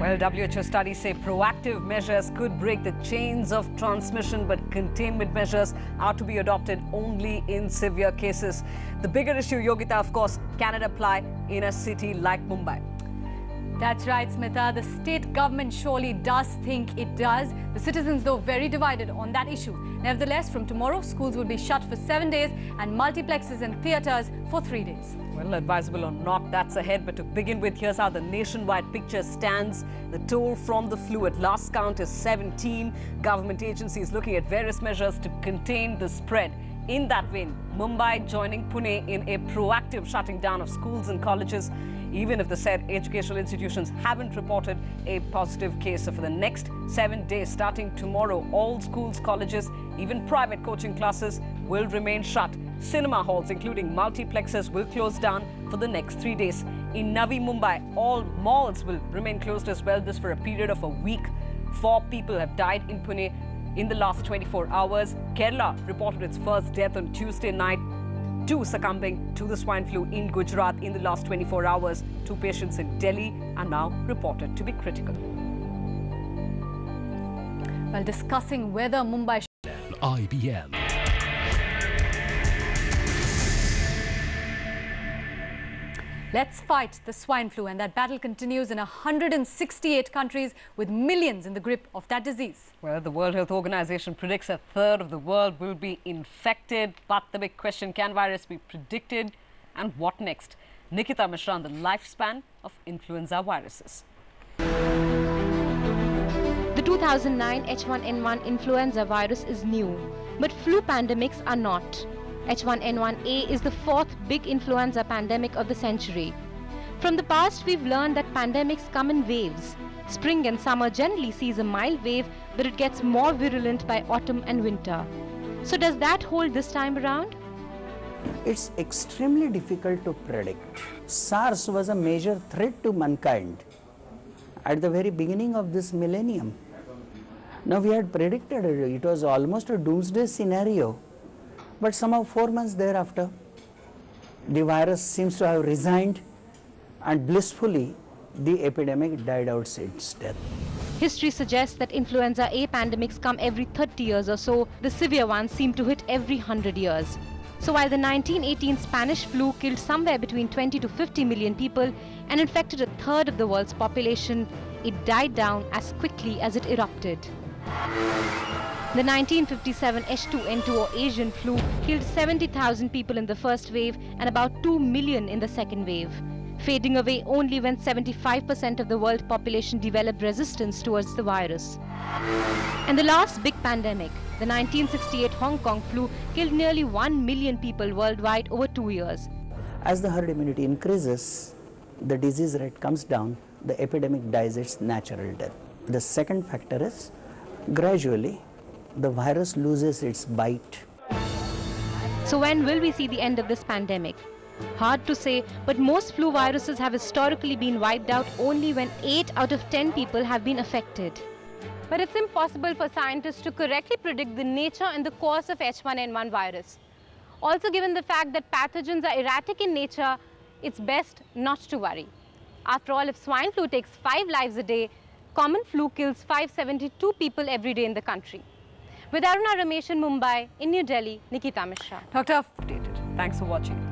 Well, WHO studies say proactive measures could break the chains of transmission, but containment measures are to be adopted only in severe cases. The bigger issue, Yogita, of course, can it apply in a city like Mumbai? That's right, Smita. The state government surely does think it does. The citizens, though, very divided on that issue. Nevertheless, from tomorrow, schools will be shut for 7 days and multiplexes and theatres for 3 days. Well, advisable or not, that's ahead. But to begin with, here's how the nationwide picture stands. The toll from the flu at last count is 17. Government agencies looking at various measures to contain the spread. In that vein, Mumbai joining Pune in a proactive shutting down of schools and colleges, even if the said educational institutions haven't reported a positive case. So for the next 7 days, starting tomorrow, all schools, colleges, even private coaching classes will remain shut. Cinema halls, including multiplexes, will close down for the next 3 days. In Navi Mumbai, all malls will remain closed as well, this for a period of a week. 4 people have died in Pune in the last 24 hours. Kerala reported its first death on Tuesday night, 2 succumbing to the swine flu in Gujarat in the last 24 hours. 2 patients in Delhi are now reported to be critical. Well, discussing whether Mumbai IBN. Let's fight the swine flu, and that battle continues in 168 countries with millions in the grip of that disease. Well, the World Health Organization predicts a third of the world will be infected. But the big question, can virus be predicted? And what next? Nikita Mishra on the lifespan of influenza viruses. The 2009 H1N1 influenza virus is new, but flu pandemics are not. H1N1A is the 4th big influenza pandemic of the century. From the past, we've learned that pandemics come in waves. Spring and summer generally sees a mild wave, but it gets more virulent by autumn and winter. So does that hold this time around? It's extremely difficult to predict. SARS was a major threat to mankind at the very beginning of this millennium. Now we had predicted it. It was almost a doomsday scenario. But somehow 4 months thereafter, the virus seems to have resigned, and blissfully, the epidemic died out since death. History suggests that influenza A pandemics come every 30 years or so. The severe ones seem to hit every 100 years. So while the 1918 Spanish flu killed somewhere between 20 to 50 million people and infected a third of the world's population, it died down as quickly as it erupted. The 1957 H2N2 or Asian flu killed 70,000 people in the first wave and about 2 million in the second wave, fading away only when 75% of the world population developed resistance towards the virus. And the last big pandemic, the 1968 Hong Kong flu, killed nearly 1 million people worldwide over 2 years. As the herd immunity increases, the disease rate comes down, the epidemic dies its natural death. The second factor is gradually the virus loses its bite. So when will we see the end of this pandemic? Hard to say, but most flu viruses have historically been wiped out only when 8 out of 10 people have been affected. But it's impossible for scientists to correctly predict the nature and the course of H1N1 virus. Also, given the fact that pathogens are erratic in nature, it's best not to worry. After all, if swine flu takes 5 lives a day, common flu kills 572 people every day in the country. With Aruna Ramesh in Mumbai, in New Delhi, Nikita Mishra. Dr. Updated. Thanks for watching.